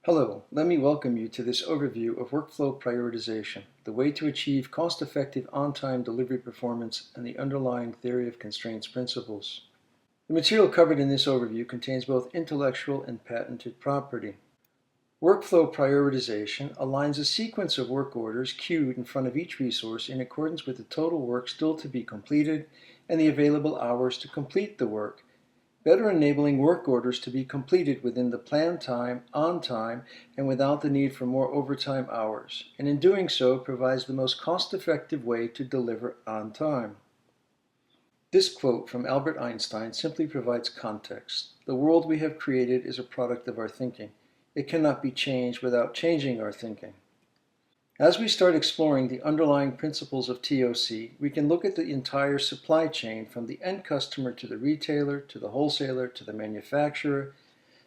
Hello, let me welcome you to this overview of workflow prioritization, the way to achieve cost-effective on-time delivery performance and the underlying theory of constraints principles. The material covered in this overview contains both intellectual and patented property. Workflow prioritization aligns a sequence of work orders queued in front of each resource in accordance with the total work still to be completed and the available hours to complete the work, better enabling work orders to be completed within the planned time, on time, and without the need for more overtime hours, and in doing so provides the most cost-effective way to deliver on time. This quote from Albert Einstein simply provides context. The world we have created is a product of our thinking. It cannot be changed without changing our thinking. As we start exploring the underlying principles of TOC, we can look at the entire supply chain from the end customer to the retailer, to the wholesaler, to the manufacturer,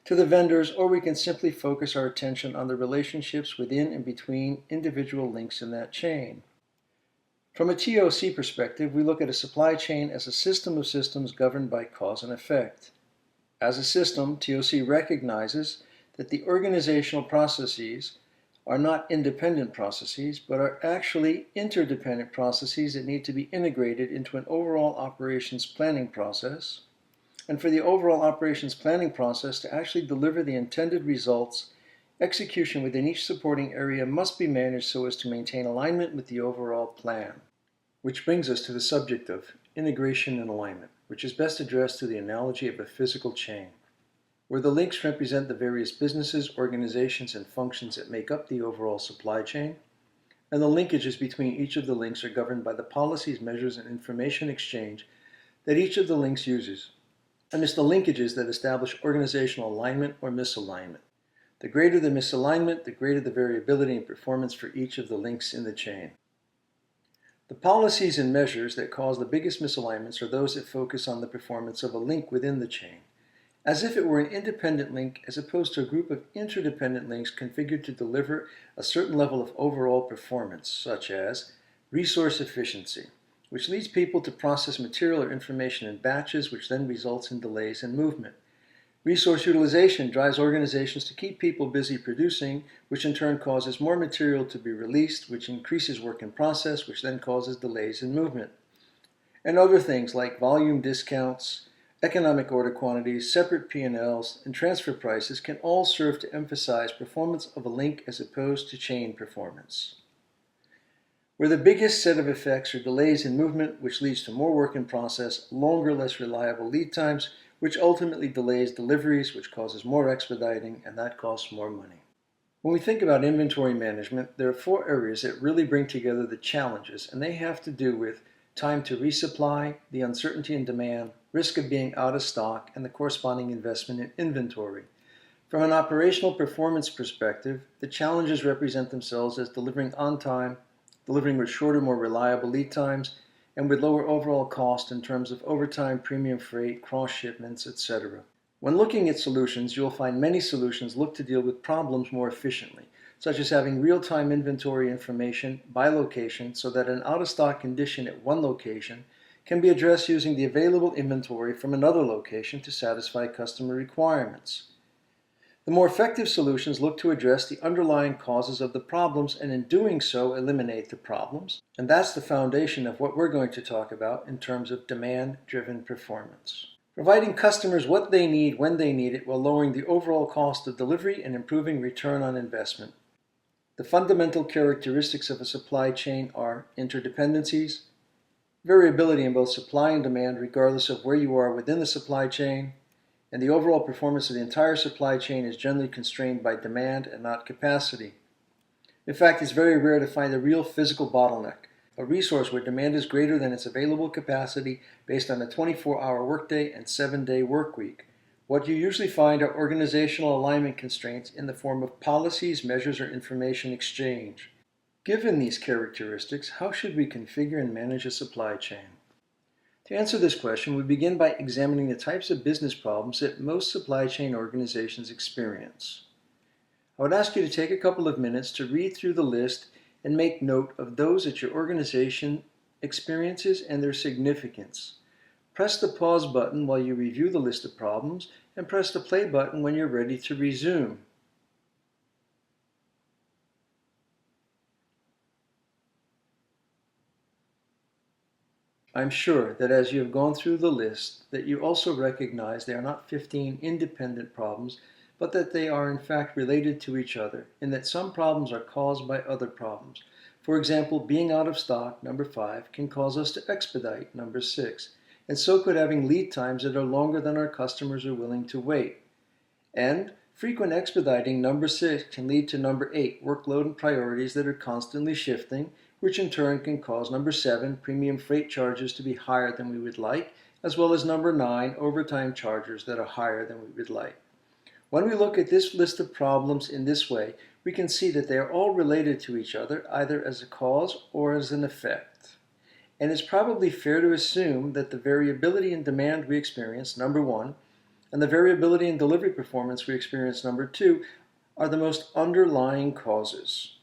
to the vendors, or we can simply focus our attention on the relationships within and between individual links in that chain. From a TOC perspective, we look at a supply chain as a system of systems governed by cause and effect. As a system, TOC recognizes that the organizational processes are not independent processes, but are actually interdependent processes that need to be integrated into an overall operations planning process. And for the overall operations planning process to actually deliver the intended results, execution within each supporting area must be managed so as to maintain alignment with the overall plan. Which brings us to the subject of integration and alignment, which is best addressed through the analogy of a physical chain, where the links represent the various businesses, organizations, and functions that make up the overall supply chain, and the linkages between each of the links are governed by the policies, measures, and information exchange that each of the links uses. And it's the linkages that establish organizational alignment or misalignment. The greater the misalignment, the greater the variability in performance for each of the links in the chain. The policies and measures that cause the biggest misalignments are those that focus on the performance of a link within the chain, as if it were an independent link as opposed to a group of interdependent links configured to deliver a certain level of overall performance, such as resource efficiency, which leads people to process material or information in batches, which then results in delays in movement. Resource utilization drives organizations to keep people busy producing, which in turn causes more material to be released, which increases work in process, which then causes delays in movement. And other things like volume discounts, economic order quantities, separate P&Ls, and transfer prices can all serve to emphasize performance of a link as opposed to chain performance. Where the biggest set of effects are delays in movement, which leads to more work in process, longer, less reliable lead times, which ultimately delays deliveries, which causes more expediting, and that costs more money. When we think about inventory management, there are 4 areas that really bring together the challenges, and they have to do with time to resupply, the uncertainty in demand, risk of being out of stock, and the corresponding investment in inventory. From an operational performance perspective, the challenges represent themselves as delivering on time, delivering with shorter, more reliable lead times, and with lower overall cost in terms of overtime, premium freight, cross shipments, etc. When looking at solutions, you'll find many solutions look to deal with problems more efficiently, such as having real-time inventory information by location so that an out-of-stock condition at one location can be addressed using the available inventory from another location to satisfy customer requirements. The more effective solutions look to address the underlying causes of the problems and in doing so eliminate the problems. And that's the foundation of what we're going to talk about in terms of demand-driven performance. Providing customers what they need when they need it while lowering the overall cost of delivery and improving return on investment. The fundamental characteristics of a supply chain are interdependencies, variability in both supply and demand regardless of where you are within the supply chain, and the overall performance of the entire supply chain is generally constrained by demand and not capacity. In fact, it's very rare to find a real physical bottleneck, a resource where demand is greater than its available capacity based on a 24-hour workday and 7-day work week. What you usually find are organizational alignment constraints in the form of policies, measures, or information exchange. Given these characteristics, how should we configure and manage a supply chain? To answer this question, we begin by examining the types of business problems that most supply chain organizations experience. I would ask you to take a couple of minutes to read through the list and make note of those that your organization experiences and their significance. Press the pause button while you review the list of problems and press the play button when you're ready to resume. I'm sure that as you have gone through the list, that you also recognize they are not 15 independent problems, but that they are in fact related to each other, and that some problems are caused by other problems. For example, being out of stock, number 5, can cause us to expedite, number 6, and so could having lead times that are longer than our customers are willing to wait. And frequent expediting, number 6, can lead to number 8, workload and priorities that are constantly shifting, which in turn can cause number 7, premium freight charges to be higher than we would like, as well as number 9, overtime charges that are higher than we would like. When we look at this list of problems in this way, we can see that they are all related to each other, either as a cause or as an effect. And it's probably fair to assume that the variability in demand we experience, number 1, and the variability in delivery performance we experience, number 2, are the most underlying causes.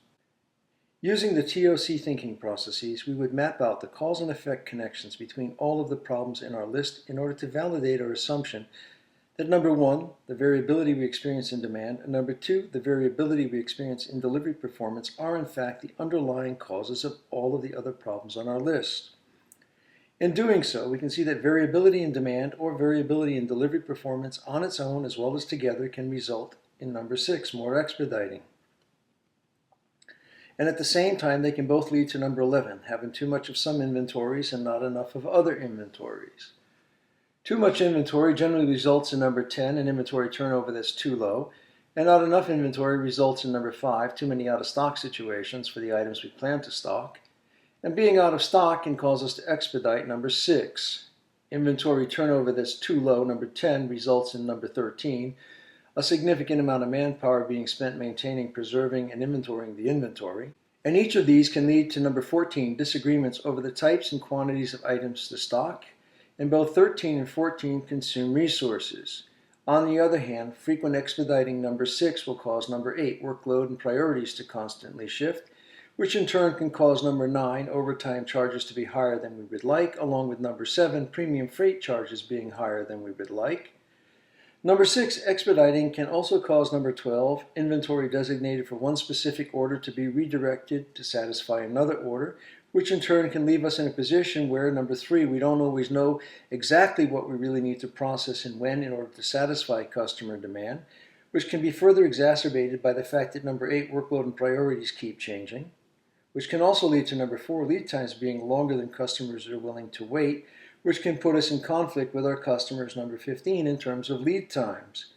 Using the TOC thinking processes, we would map out the cause and effect connections between all of the problems in our list in order to validate our assumption that number 1, the variability we experience in demand, and number 2, the variability we experience in delivery performance are in fact the underlying causes of all of the other problems on our list. In doing so, we can see that variability in demand or variability in delivery performance on its own as well as together can result in number 6, more expediting. And at the same time, they can both lead to number 11, having too much of some inventories and not enough of other inventories. Too much inventory generally results in number 10, an inventory turnover that's too low, and not enough inventory results in number 5, too many out-of-stock situations for the items we plan to stock. And being out of stock can cause us to expedite, number 6. Inventory turnover that's too low, number 10, results in number 13, a significant amount of manpower being spent maintaining, preserving, and inventorying the inventory. And each of these can lead to number 14, disagreements over the types and quantities of items to stock, and both 13 and 14 consume resources. On the other hand, frequent expediting, number 6, will cause number 8, workload and priorities to constantly shift, which in turn can cause number 9, overtime charges to be higher than we would like, along with number 7, premium freight charges being higher than we would like. Number 6, expediting, can also cause number 12, inventory designated for one specific order to be redirected to satisfy another order, which in turn can leave us in a position where, number 3, we don't always know exactly what we really need to process and when in order to satisfy customer demand, which can be further exacerbated by the fact that number 8, workload and priorities keep changing, which can also lead to number 4, lead times being longer than customers are willing to wait, which can put us in conflict with our customers, number 15, in terms of lead times.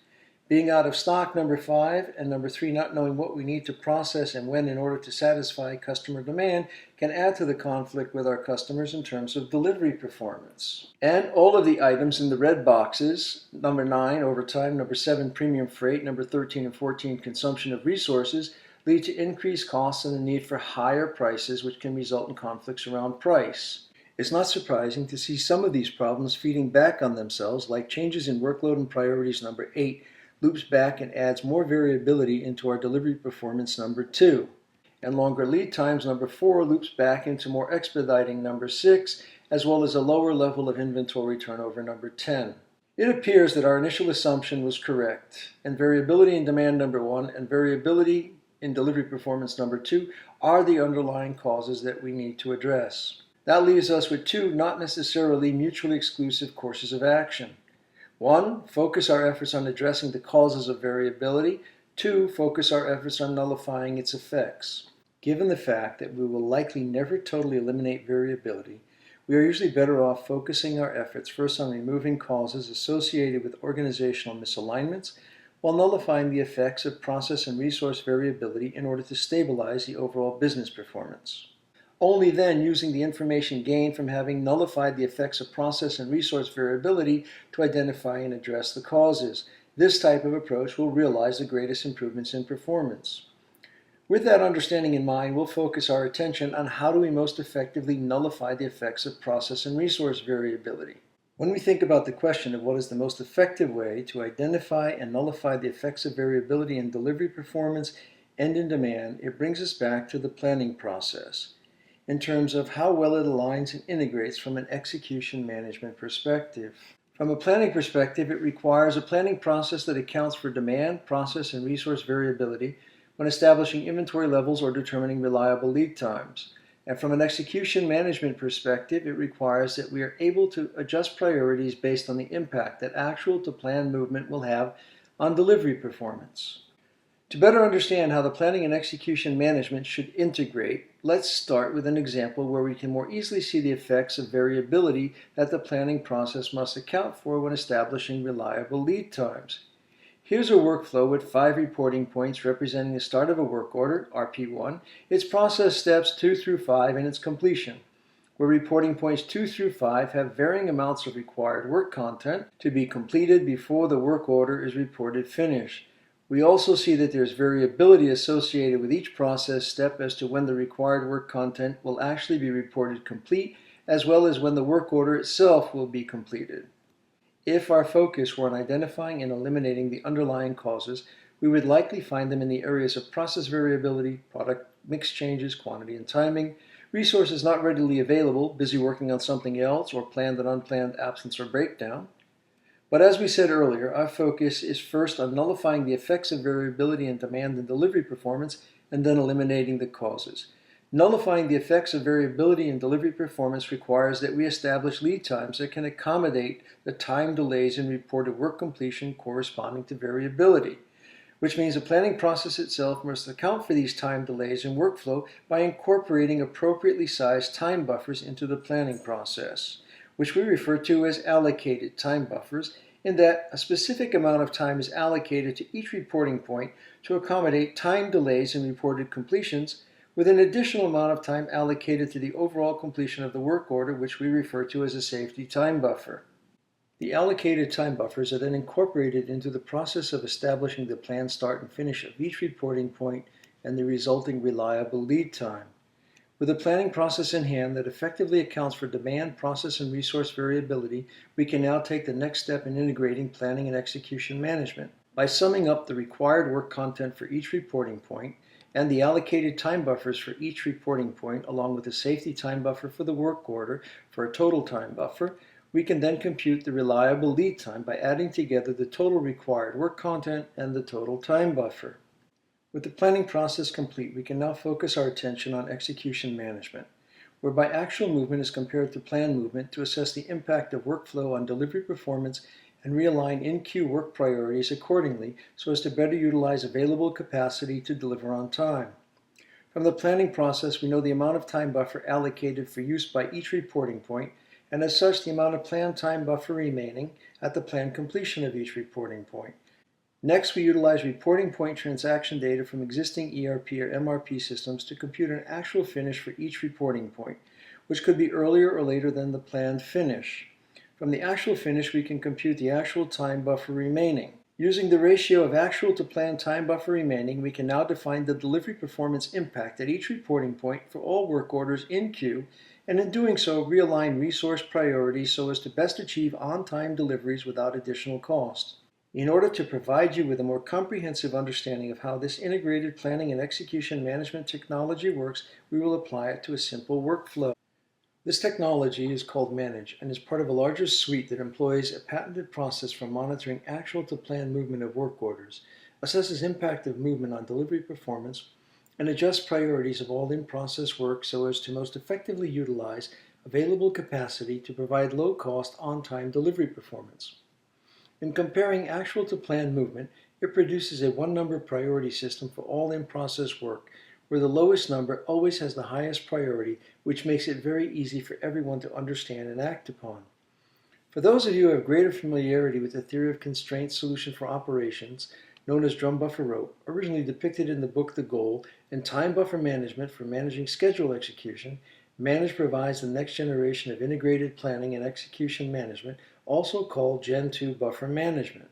Being out of stock, number 5, and number 3, not knowing what we need to process and when in order to satisfy customer demand can add to the conflict with our customers in terms of delivery performance. And all of the items in the red boxes, number 9, overtime, number 7, premium freight, number 13 and 14, consumption of resources, lead to increased costs and the need for higher prices, which can result in conflicts around price. It's not surprising to see some of these problems feeding back on themselves, like changes in workload and priorities, number 8, loops back and adds more variability into our delivery performance, number 2. And longer lead times, number 4, loops back into more expediting, number 6, as well as a lower level of inventory turnover, number 10. It appears that our initial assumption was correct, and variability in demand, number 1, and variability in delivery performance, number 2, are the underlying causes that we need to address. That leaves us with 2 not necessarily mutually exclusive courses of action. 1, focus our efforts on addressing the causes of variability. 2, focus our efforts on nullifying its effects. Given the fact that we will likely never totally eliminate variability, we are usually better off focusing our efforts first on removing causes associated with organizational misalignments, while nullifying the effects of process and resource variability in order to stabilize the overall business performance. Only then, using the information gained from having nullified the effects of process and resource variability to identify and address the causes. This type of approach will realize the greatest improvements in performance. With that understanding in mind, we'll focus our attention on how do we most effectively nullify the effects of process and resource variability. When we think about the question of what is the most effective way to identify and nullify the effects of variability in delivery performance and in demand, it brings us back to the planning process, in terms of how well it aligns and integrates from an execution management perspective. From a planning perspective, it requires a planning process that accounts for demand, process, and resource variability when establishing inventory levels or determining reliable lead times. And from an execution management perspective, it requires that we are able to adjust priorities based on the impact that actual to planned movement will have on delivery performance. To better understand how the planning and execution management should integrate, let's start with an example where we can more easily see the effects of variability that the planning process must account for when establishing reliable lead times. Here's a workflow with 5 reporting points representing the start of a work order, RP1, its process steps 2 through 5, and its completion, where reporting points 2 through 5 have varying amounts of required work content to be completed before the work order is reported finished. We also see that there's variability associated with each process step as to when the required work content will actually be reported complete, as well as when the work order itself will be completed. If our focus were on identifying and eliminating the underlying causes, we would likely find them in the areas of process variability, product mix changes, quantity and timing, resources not readily available, busy working on something else, or planned and unplanned absence or breakdown. But as we said earlier, our focus is first on nullifying the effects of variability in demand and delivery performance, and then eliminating the causes. Nullifying the effects of variability in delivery performance requires that we establish lead times that can accommodate the time delays in reported work completion corresponding to variability, which means the planning process itself must account for these time delays in workflow by incorporating appropriately sized time buffers into the planning process, which we refer to as allocated time buffers, in that a specific amount of time is allocated to each reporting point to accommodate time delays in reported completions, with an additional amount of time allocated to the overall completion of the work order, which we refer to as a safety time buffer. The allocated time buffers are then incorporated into the process of establishing the planned start and finish of each reporting point and the resulting reliable lead time. With a planning process in hand that effectively accounts for demand, process, and resource variability, we can now take the next step in integrating planning and execution management. By summing up the required work content for each reporting point and the allocated time buffers for each reporting point, along with the safety time buffer for the work order for a total time buffer, we can then compute the reliable lead time by adding together the total required work content and the total time buffer. With the planning process complete, we can now focus our attention on execution management, whereby actual movement is compared to planned movement to assess the impact of workflow on delivery performance and realign in-queue work priorities accordingly so as to better utilize available capacity to deliver on time. From the planning process, we know the amount of time buffer allocated for use by each reporting point, and as such, the amount of planned time buffer remaining at the planned completion of each reporting point. Next, we utilize reporting point transaction data from existing ERP or MRP systems to compute an actual finish for each reporting point, which could be earlier or later than the planned finish. From the actual finish, we can compute the actual time buffer remaining. Using the ratio of actual to planned time buffer remaining, we can now define the delivery performance impact at each reporting point for all work orders in queue, and in doing so, realign resource priorities so as to best achieve on-time deliveries without additional cost. In order to provide you with a more comprehensive understanding of how this integrated planning and execution management technology works, we will apply it to a simple workflow. This technology is called Manage and is part of a larger suite that employs a patented process for monitoring actual to planned movement of work orders, assesses impact of movement on delivery performance, and adjusts priorities of all in-process work so as to most effectively utilize available capacity to provide low-cost, on-time delivery performance. In comparing actual to planned movement, it produces a one-number priority system for all in-process work, where the lowest number always has the highest priority, which makes it very easy for everyone to understand and act upon. For those of you who have greater familiarity with the theory of constraint solution for operations, known as drum buffer rope, originally depicted in the book The Goal, and time buffer management for managing schedule execution, Manage provides the next generation of integrated planning and execution management, also called Gen 2 buffer management.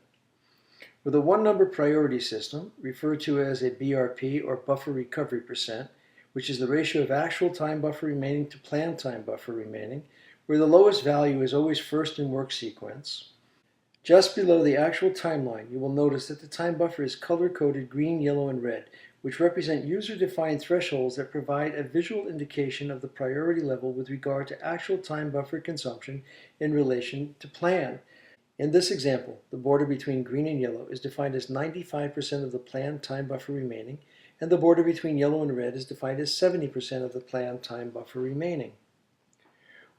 With a one-number priority system, referred to as a BRP or buffer recovery percent, which is the ratio of actual time buffer remaining to planned time buffer remaining, where the lowest value is always first in work sequence. Just below the actual timeline, you will notice that the time buffer is color-coded green, yellow, and red, which represent user-defined thresholds that provide a visual indication of the priority level with regard to actual time buffer consumption in relation to plan. In this example, the border between green and yellow is defined as 95% of the planned time buffer remaining, and the border between yellow and red is defined as 70% of the planned time buffer remaining.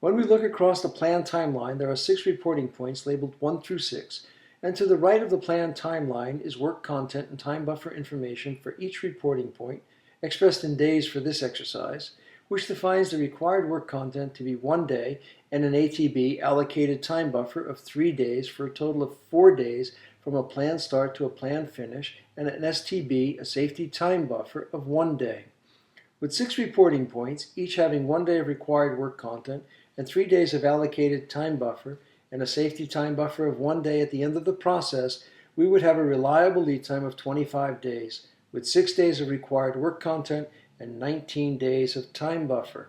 When we look across the planned timeline, there are 6 reporting points labeled 1 through 6, and to the right of the planned timeline is work content and time buffer information for each reporting point, expressed in days for this exercise, which defines the required work content to be 1 day and an ATB allocated time buffer of 3 days for a total of 4 days from a planned start to a planned finish, and an STB, a safety time buffer, of 1 day. With 6 reporting points, each having 1 day of required work content and 3 days of allocated time buffer, and a safety time buffer of 1 day at the end of the process, we would have a reliable lead time of 25 days, with 6 days of required work content and 19 days of time buffer.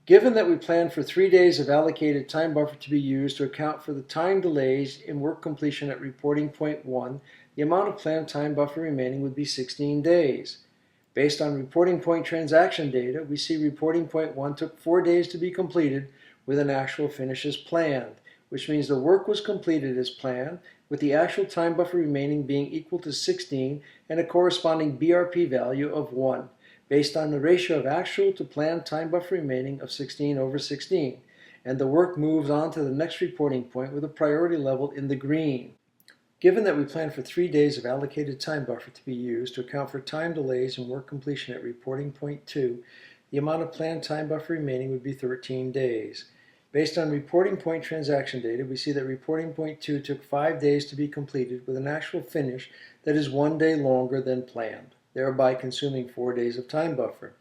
Given that we plan for 3 days of allocated time buffer to be used to account for the time delays in work completion at reporting point 1, the amount of planned time buffer remaining would be 16 days. Based on reporting point transaction data, we see reporting point 1 took 4 days to be completed with an actual finish as planned, which means the work was completed as planned, with the actual time buffer remaining being equal to 16 and a corresponding BRP value of 1, based on the ratio of actual to planned time buffer remaining of 16 over 16, and the work moves on to the next reporting point with a priority level in the green. Given that we plan for 3 days of allocated time buffer to be used to account for time delays in work completion at reporting point 2, the amount of planned time buffer remaining would be 13 days. Based on reporting point transaction data, we see that reporting point 2 took 5 days to be completed with an actual finish that is 1 day longer than planned, thereby consuming 4 days of time buffer,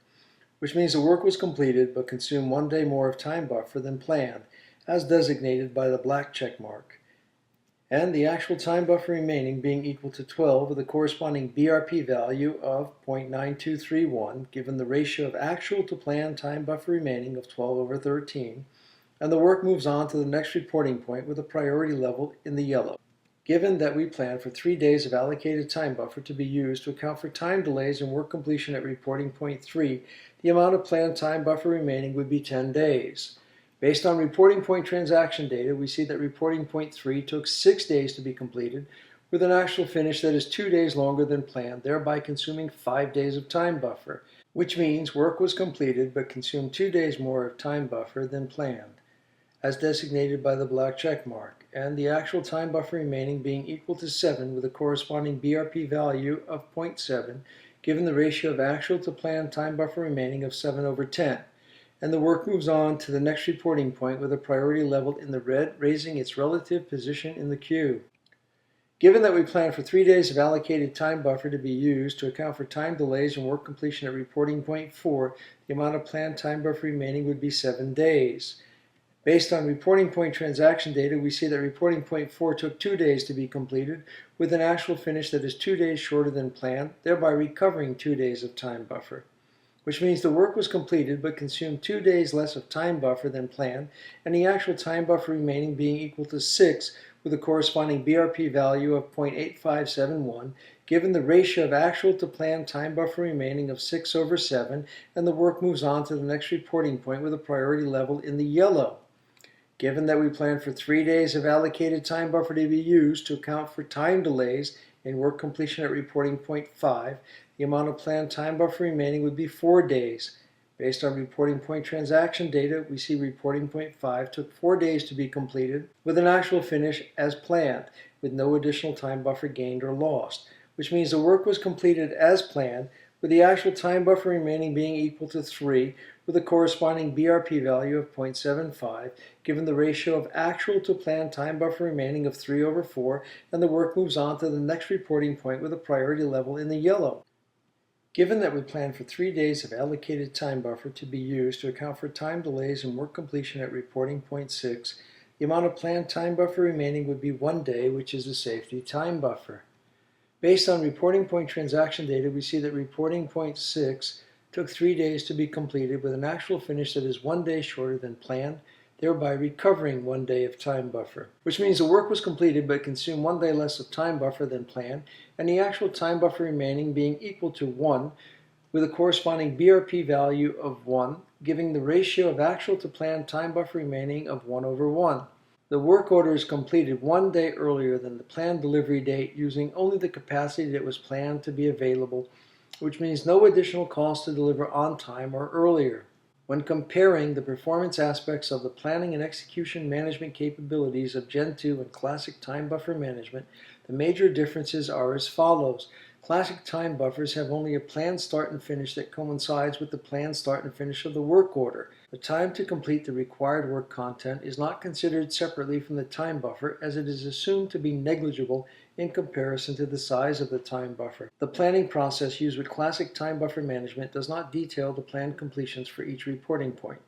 which means the work was completed but consumed 1 day more of time buffer than planned, as designated by the black check mark, and the actual time buffer remaining being equal to 12 with a corresponding BRP value of 0.9231, given the ratio of actual to planned time buffer remaining of 12 over 13, and the work moves on to the next reporting point with a priority level in the yellow. Given that we plan for 3 days of allocated time buffer to be used to account for time delays in work completion at reporting point 3, the amount of planned time buffer remaining would be 10 days. Based on reporting point transaction data, we see that reporting point 3 took 6 days to be completed with an actual finish that is 2 days longer than planned, thereby consuming 5 days of time buffer, which means work was completed but consumed 2 days more of time buffer than planned, as designated by the black check mark, and the actual time buffer remaining being equal to 7 with a corresponding BRP value of 0.7, given the ratio of actual to planned time buffer remaining of 7 over 10. And the work moves on to the next reporting point with a priority level in the red, raising its relative position in the queue. Given that we plan for 3 days of allocated time buffer to be used to account for time delays in work completion at reporting point 4, the amount of planned time buffer remaining would be 7 days. Based on reporting point transaction data, we see that reporting point 4 took 2 days to be completed with an actual finish that is 2 days shorter than planned, thereby recovering 2 days of time buffer, which means the work was completed but consumed 2 days less of time buffer than planned, and the actual time buffer remaining being equal to 6 with a corresponding BRP value of 0.8571, given the ratio of actual to planned time buffer remaining of 6 over 7, and the work moves on to the next reporting point with a priority level in the yellow. Given that we plan for 3 days of allocated time buffer to be used to account for time delays in work completion at reporting point 5, the amount of planned time buffer remaining would be 4 days. Based on reporting point transaction data, we see reporting point 5 took 4 days to be completed with an actual finish as planned, with no additional time buffer gained or lost, which means the work was completed as planned, with the actual time buffer remaining being equal to 3, with a corresponding BRP value of 0.75, given the ratio of actual to planned time buffer remaining of 3 over 4, and the work moves on to the next reporting point with a priority level in the yellow. Given that we plan for 3 days of allocated time buffer to be used to account for time delays in work completion at reporting point 6, the amount of planned time buffer remaining would be 1 day, which is the safety time buffer. Based on reporting point transaction data, we see that reporting point 6 took 3 days to be completed with an actual finish that is 1 day shorter than planned, thereby recovering 1 day of time buffer, which means the work was completed but consumed 1 day less of time buffer than planned, and the actual time buffer remaining being equal to 1 with a corresponding BRP value of 1, giving the ratio of actual to planned time buffer remaining of 1 over 1. The work order is completed one day earlier than the planned delivery date using only the capacity that was planned to be available, which means no additional cost to deliver on time or earlier. When comparing the performance aspects of the planning and execution management capabilities of Gen 2 and Classic Time Buffer Management, the major differences are as follows. Classic time buffers have only a planned start and finish that coincides with the planned start and finish of the work order. The time to complete the required work content is not considered separately from the time buffer, as it is assumed to be negligible in comparison to the size of the time buffer. The planning process used with Classic Time Buffer Management does not detail the planned completions for each reporting point.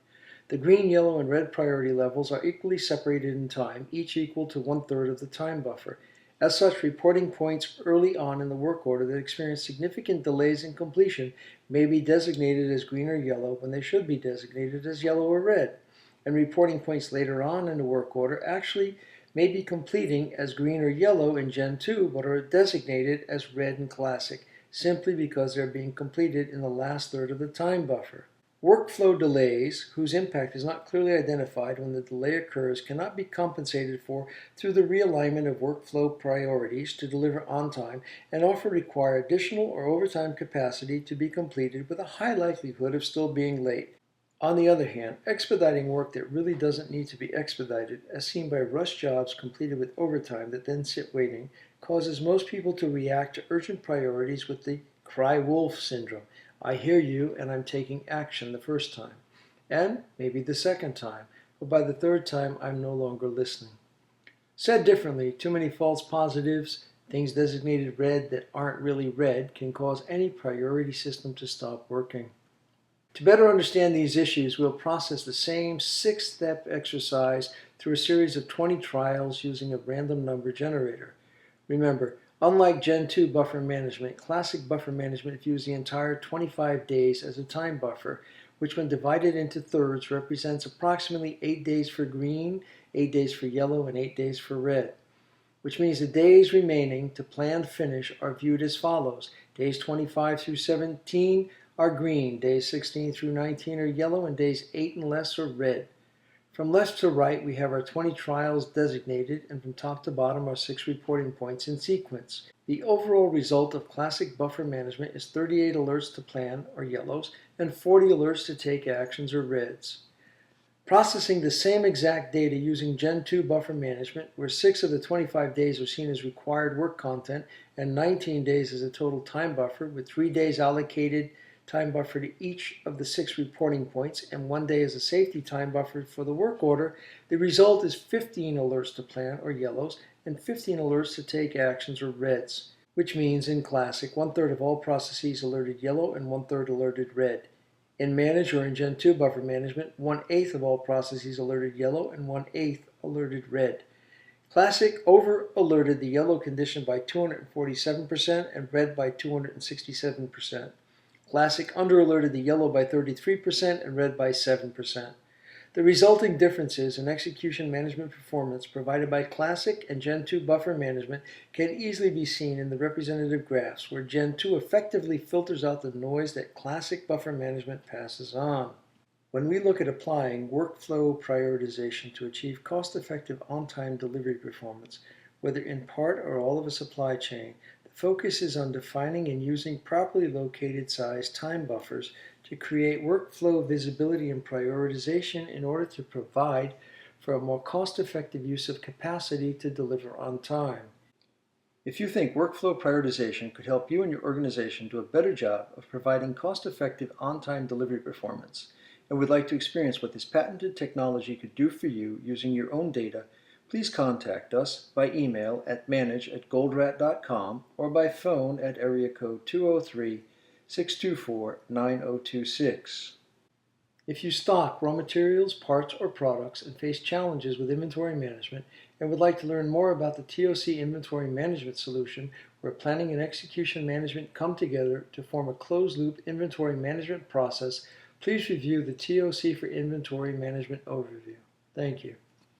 The green, yellow, and red priority levels are equally separated in time, each equal to 1/3 of the time buffer. As such, reporting points early on in the work order that experience significant delays in completion may be designated as green or yellow when they should be designated as yellow or red. And reporting points later on in the work order actually may be completing as green or yellow in Gen 2 but are designated as red in Classic, simply because they're being completed in the last third of the time buffer. Workflow delays, whose impact is not clearly identified when the delay occurs, cannot be compensated for through the realignment of workflow priorities to deliver on time and often require additional or overtime capacity to be completed with a high likelihood of still being late. On the other hand, expediting work that really doesn't need to be expedited, as seen by rush jobs completed with overtime that then sit waiting, causes most people to react to urgent priorities with the cry wolf syndrome. I hear you and I'm taking action the first time, and maybe the second time, but by the third time I'm no longer listening. Said differently, too many false positives, things designated red that aren't really red, can cause any priority system to stop working. To better understand these issues, we'll process the same 6-step exercise through a series of 20 trials using a random number generator. Remember, unlike Gen 2 buffer management, Classic Buffer Management views the entire 25 days as a time buffer, which when divided into thirds represents approximately 8 days for green, 8 days for yellow, and 8 days for red. Which means the days remaining to planned finish are viewed as follows. Days 25 through 17 are green, days 16 through 19 are yellow, and days 8 and less are red. From left to right, we have our 20 trials designated, and from top to bottom are 6 reporting points in sequence. The overall result of Classic Buffer Management is 38 alerts to plan, or yellows, and 40 alerts to take actions, or reds. Processing the same exact data using Gen 2 Buffer Management, where 6 of the 25 days are seen as required work content, and 19 days as a total time buffer, with 3 days allocated time buffer to each of the 6 reporting points and 1 day as a safety time buffer for the work order, the result is 15 alerts to plan, or yellows, and 15 alerts to take actions, or reds, which means in Classic, 1/3 of all processes alerted yellow and 1/3 alerted red. In Manage or in Gen 2 Buffer Management, 1/8 of all processes alerted yellow and 1/8 alerted red. Classic over-alerted the yellow condition by 247% and red by 267%. Classic under-alerted the yellow by 33% and red by 7%. The resulting differences in execution management performance provided by Classic and Gen 2 Buffer Management can easily be seen in the representative graphs, where Gen 2 effectively filters out the noise that Classic Buffer Management passes on. When we look at applying workflow prioritization to achieve cost-effective on-time delivery performance, whether in part or all of a supply chain, focus is on defining and using properly located sized time buffers to create workflow visibility and prioritization in order to provide for a more cost-effective use of capacity to deliver on time. If you think workflow prioritization could help you and your organization do a better job of providing cost-effective on-time delivery performance, and would like to experience what this patented technology could do for you using your own data, please contact us by email at manage@goldrat.com or by phone at area code 203-624-9026. If you stock raw materials, parts, or products and face challenges with inventory management and would like to learn more about the TOC inventory management solution, where planning and execution management come together to form a closed-loop inventory management process, please review the TOC for Inventory Management overview. Thank you.